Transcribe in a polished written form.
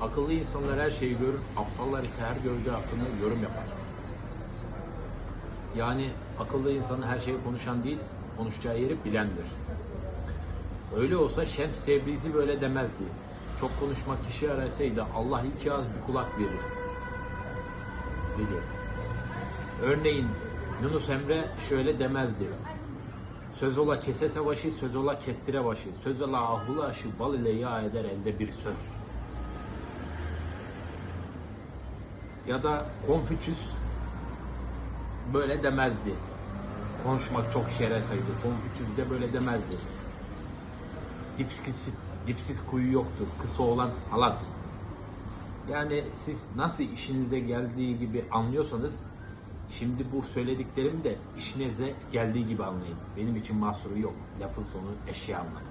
Akıllı insanlar her şeyi görür, aptallar ise her gördüğü hakkında yorum yapar. Yani akıllı insan her şeyi konuşan değil, konuşacağı yeri bilendir. Öyle olsa Şems Tebrizi böyle demezdi. Çok konuşmak kişi yarasaydı Allah iki ağız bir kulak verir. Dedi. Örneğin Yunus Emre şöyle demezdi. Söz ola kese savaşı, söz ola kestire başı, söz ola ahulu aşı, bal ile yağ eder elde bir söz. Ya da Konfüçyüs böyle demezdi. Konuşmak çok şere saydı. Konfüçyüs de böyle demezdi. Dipsiz kuyu yoktur. Kısa olan halat. Yani siz nasıl işinize geldiği gibi anlıyorsanız şimdi bu söylediklerim de işinize geldiği gibi anlayın. Benim için mahsuru yok. Lafın sonu eşya anlatılır.